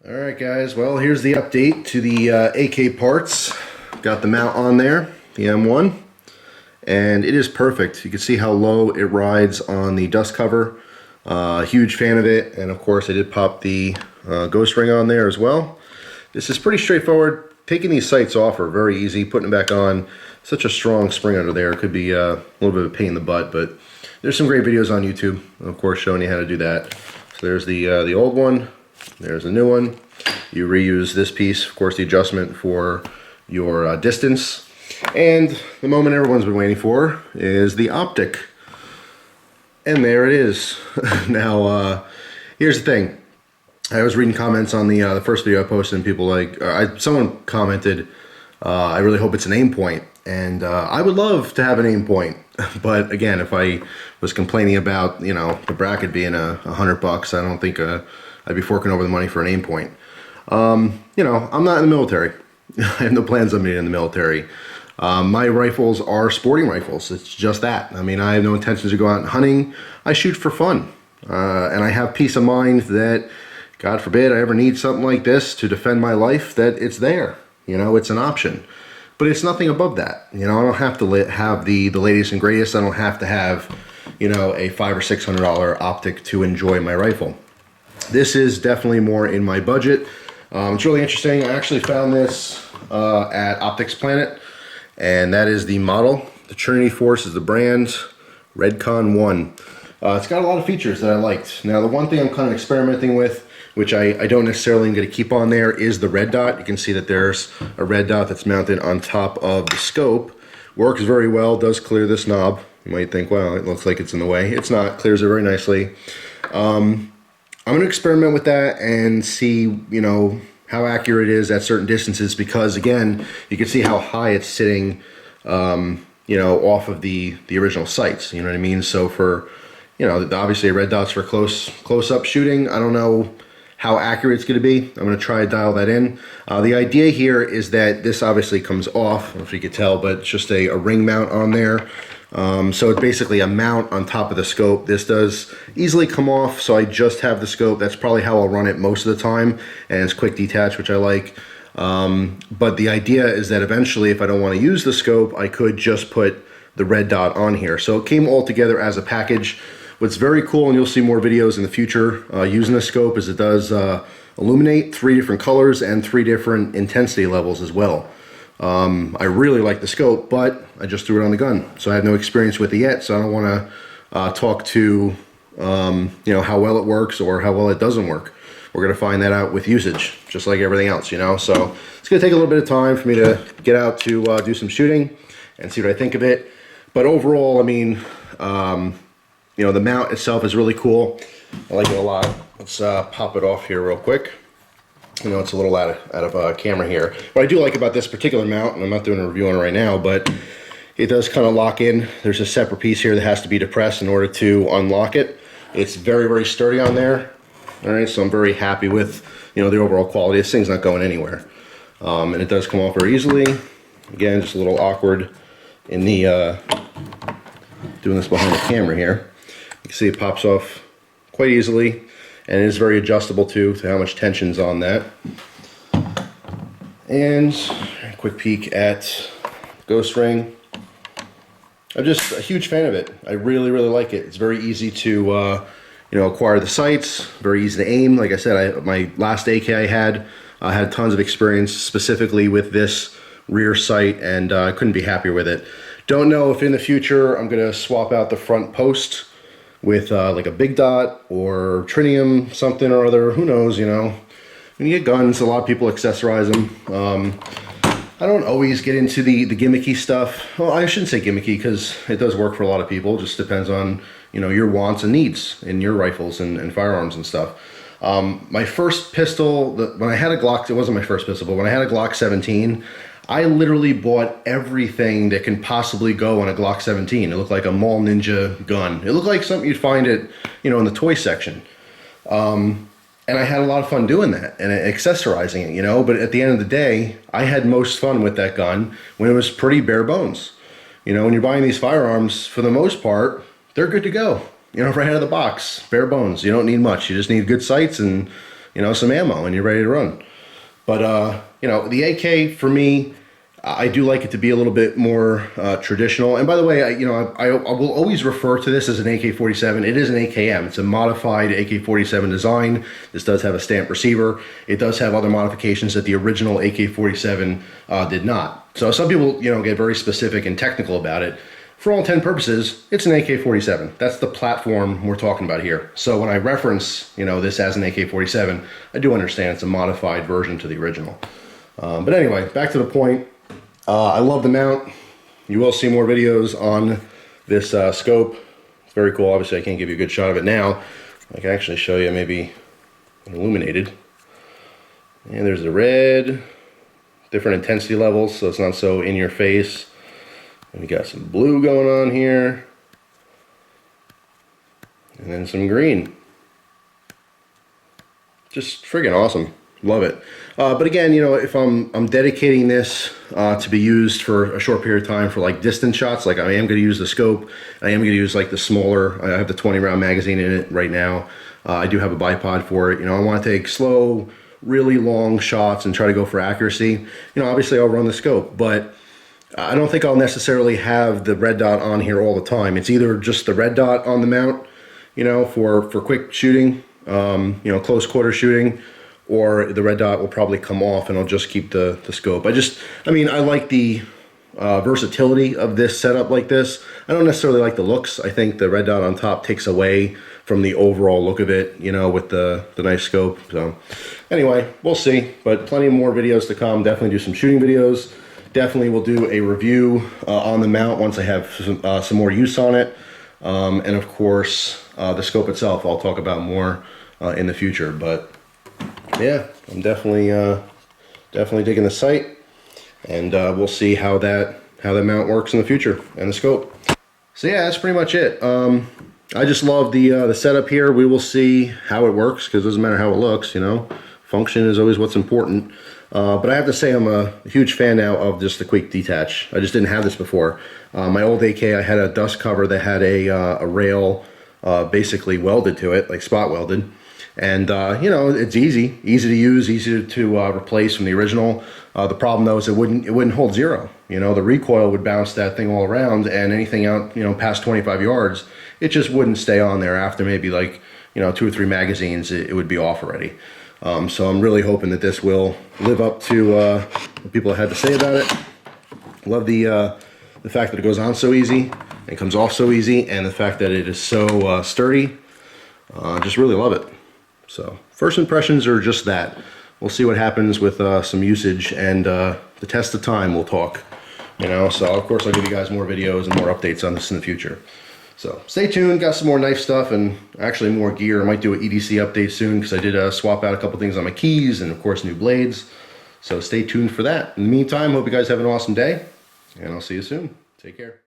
Alright guys, well here's the update to the AK parts. Got the mount on there, the M1, and it is perfect. You can see how low it rides on the dust cover. Huge fan of it, and of course I did pop the ghost ring on there as well. This is pretty straightforward. Taking these sights off are very easy. Putting them back on, such a strong spring under there, could be a little bit of a pain in the butt, but there's some great videos on YouTube, of course, showing you how to do that. So there's the old one. There's a new one. You reuse this piece, of course, the adjustment for your distance. And the moment everyone's been waiting for is the optic. And there it is. Now, here's the thing. I was reading comments on the first video I posted, and people like, someone commented, I really hope it's an aim point. And I would love to have an aim point. But again, if I was complaining about, you know, the bracket being $100, I don't think I'd be forking over the money for an aim point. You know, I'm not in the military. I have no plans on being in the military. My rifles are sporting rifles. It's just that. I mean, I have no intentions to go out and hunting. I shoot for fun. And I have peace of mind that, God forbid, I ever need something like this to defend my life, that it's there. You know, it's an option. But it's nothing above that. You know, I don't have to have the latest and greatest. I don't have to have, you know, a $500 or $600 optic to enjoy my rifle. This is definitely more in my budget. It's really interesting. I actually found this at Optics Planet, and that is the model. The Trinity Force is the brand, Redcon 1. It's got a lot of features that I liked. Now, the one thing I'm kind of experimenting with, which I don't necessarily am going to keep on there, is the red dot. You can see that there's a red dot that's mounted on top of the scope. Works very well, does clear this knob. You might think, well, it looks like it's in the way. It's not, clears it very nicely. I'm going to experiment with that and see, you know, how accurate it is at certain distances, because again, you can see how high it's sitting, you know, off of the original sights, you know what I mean? So for, you know, obviously red dots for close-up shooting, I don't know how accurate it's going to be. I'm going to try to dial that in. The idea here is that this obviously comes off, I don't know if you could tell, but it's just a ring mount on there. So it's basically a mount on top of the scope. This does easily come off, so I just have the scope. That's probably how I'll run it most of the time, and it's quick detach, which I like. But the idea is that eventually, if I don't want to use the scope, I could just put the red dot on here. So it came all together as a package. What's very cool, and you'll see more videos in the future using the scope, is it does illuminate 3 different colors and 3 different intensity levels as well. I really like the scope, but I just threw it on the gun, so I have no experience with it yet, so I don't want to talk to you know, how well it works or how well it doesn't work. We're going to find that out with usage, just like everything else, you know. So it's going to take a little bit of time for me to get out to do some shooting and see what I think of it. But overall, I mean, you know, the mount itself is really cool. I like it a lot. Let's pop it off here real quick. You know, it's a little out of camera here. What I do like about this particular mount, and I'm not doing a review on it right now, but it does kind of lock in. There's a separate piece here that has to be depressed in order to unlock it. It's very, very sturdy on there. All right, so I'm very happy with, you know, the overall quality. This thing's not going anywhere. And it does come off very easily. Again, just a little awkward in the, doing this behind the camera here. You can see it pops off quite easily. And it is very adjustable too, to how much tension's on that. And a quick peek at ghost ring. I'm just a huge fan of it. I really, really like it. It's very easy to, you know, acquire the sights. Very easy to aim. Like I said, my last AK I had tons of experience specifically with this rear sight, and I couldn't be happier with it. Don't know if in the future I'm gonna swap out the front post with like a big dot or tritium something or other. Who knows, you know. When you get guns, a lot of people accessorize them. I don't always get into the gimmicky stuff. Well, I shouldn't say gimmicky, because it does work for a lot of people. It just depends on, you know, your wants and needs in your rifles and firearms and stuff. My first pistol, when I had a Glock, it wasn't my first pistol, but when I had a Glock 17, I literally bought everything that can possibly go on a Glock 17. It looked like a Mall Ninja gun. It looked like something you'd find at, you know, in the toy section. And I had a lot of fun doing that and accessorizing it, you know. But at the end of the day, I had most fun with that gun when it was pretty bare bones. You know, when you're buying these firearms, for the most part, they're good to go. You know, right out of the box, bare bones. You don't need much. You just need good sights and some ammo and you're ready to run. But, the AK for me, I do like it to be a little bit more traditional. And by the way, I will always refer to this as an AK-47. It is an AKM. It's a modified AK-47 design. This does have a stamped receiver. It does have other modifications that the original AK-47 did not. So some people, get very specific and technical about it. For all intent and purposes, it's an AK-47. That's the platform we're talking about here. So when I reference, this as an AK-47, I do understand it's a modified version to the original. But anyway, back to the point. I love the mount. You will see more videos on this scope. It's very cool. Obviously, I can't give you a good shot of it now. I can actually show you maybe illuminated. And there's the red, different intensity levels, so it's not so in your face. And we got some blue going on here. And then some green. Just friggin' awesome. Love it. But again, if I'm dedicating this to be used for a short period of time for like distance shots, like I am going to use the scope, I am going to use like the smaller, I have the 20 round magazine in it right now. I do have a bipod for it. I want to take slow, really long shots and try to go for accuracy. Obviously I'll run the scope, but I don't think I'll necessarily have the red dot on here all the time. It's either just the red dot on the mount, for quick shooting, close quarter shooting, or the red dot will probably come off and I'll just keep the scope. I like the versatility of this setup like this. I don't necessarily like the looks. I think the red dot on top takes away from the overall look of it, with the nice scope. So anyway, we'll see, but plenty more videos to come. Definitely do some shooting videos. Definitely will do a review on the mount once I have some more use on it. And of course, the scope itself, I'll talk about more in the future. But yeah, I'm definitely digging the sight, and we'll see how that mount works in the future and the scope. So yeah, that's pretty much it. I just love the setup here. We will see how it works, because it doesn't matter how it looks. Function is always what's important. But I have to say I'm a huge fan now of just the quick detach. I just didn't have this before. My old AK, I had a dust cover that had a rail basically welded to it, like spot welded. And it's easy to use, easy to replace from the original. The problem though is it wouldn't hold zero. The recoil would bounce that thing all around, and anything out past 25 yards, it just wouldn't stay on there. After maybe like 2 or 3 magazines, it would be off already. So I'm really hoping that this will live up to what people had to say about it. Love the fact that it goes on so easy and comes off so easy, and the fact that it is so sturdy. Just really love it. So first impressions are just that. We'll see what happens with some usage, and the test of time will talk. So of course I'll give you guys more videos and more updates on this in the future. So stay tuned, got some more knife stuff and actually more gear. I might do an EDC update soon, because I did swap out a couple things on my keys and of course new blades. So stay tuned for that. In the meantime, hope you guys have an awesome day, and I'll see you soon. Take care.